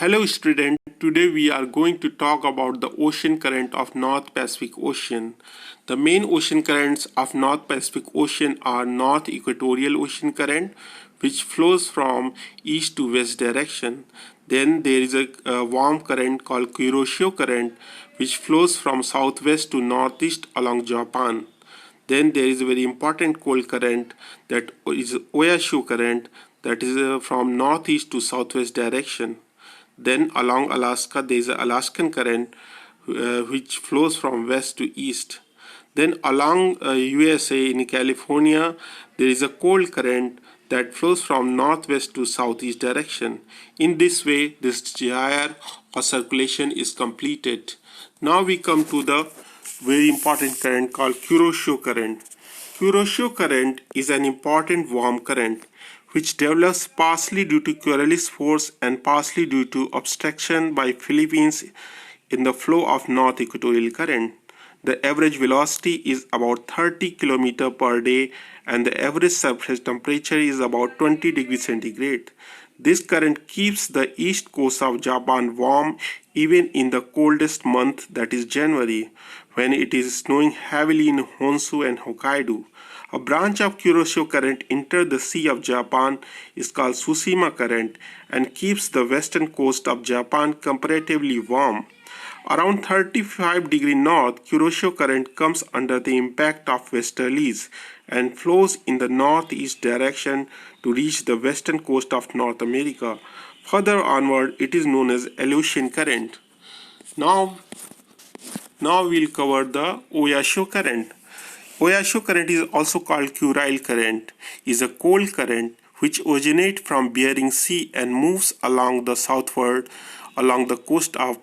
Hello student, today we are going to talk about the ocean current of North Pacific Ocean. The main ocean currents of North Pacific Ocean are North Equatorial Ocean Current, which flows from east to west direction. Then there is a warm current called Kuroshio Current, which flows from southwest to northeast along Japan. Then there is a very important cold current that is Oyashio current, that is from northeast to southwest direction. Then along Alaska there is an Alaskan current which flows from west to east. Then along USA in California there is a cold current that flows from northwest to southeast direction. In this way this gyre or circulation is completed. Now we come to the very important current called Kuroshio current. Kuroshio current is an important warm current which develops partially due to Coriolis force and partially due to obstruction by Philippines in the flow of North Equatorial Current. The average velocity is about 30 km per day and the average surface temperature is about 20 degrees centigrade. This current keeps the east coast of Japan warm even in the coldest month, that is January, when it is snowing heavily in Honshu and Hokkaido. A branch of Kuroshio current enters the Sea of Japan is called Tsushima current and keeps the western coast of Japan comparatively warm. Around 35 degrees north, Kuroshio current comes under the impact of westerlies and flows in the northeast direction to reach the western coast of North America. Further onward, it is known as Aleutian current. Now we'll cover the Oyashio current. Oyashio current is also called Kurile current, is a cold current which originates from Bering Sea and moves along the southward along the coast of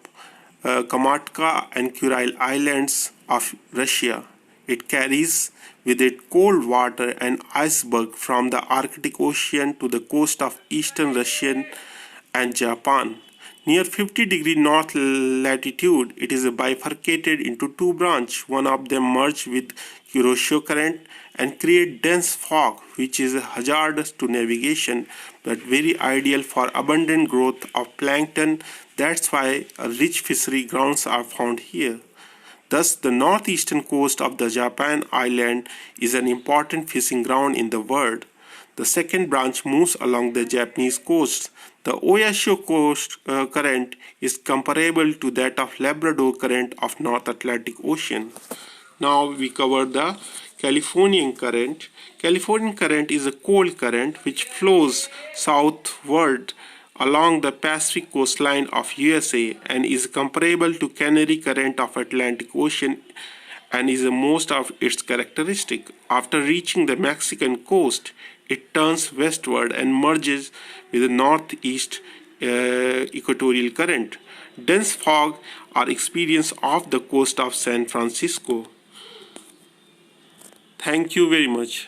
Kamchatka and Kuril Islands of Russia. It carries with it cold water and iceberg from the Arctic Ocean to the coast of eastern Russia and Japan. Near 50 degree north latitude, it is bifurcated into two branches. One of them merge with Kuroshio current and create dense fog, which is hazardous to navigation but very ideal for abundant growth of plankton. That's why rich fishery grounds are found here. Thus, the northeastern coast of the Japan island is an important fishing ground in the world. The second branch moves along the Japanese coast. The Oyashio coast current is comparable to that of Labrador current of North Atlantic Ocean. Now we cover the Californian current. Californian current is a cold current which flows southward along the Pacific coastline of USA and is comparable to Canary current of Atlantic Ocean and is the most of its characteristic. After reaching the Mexican coast, it turns westward and merges with the northeast equatorial current. Dense fog are experienced off the coast of San Francisco. Thank you very much.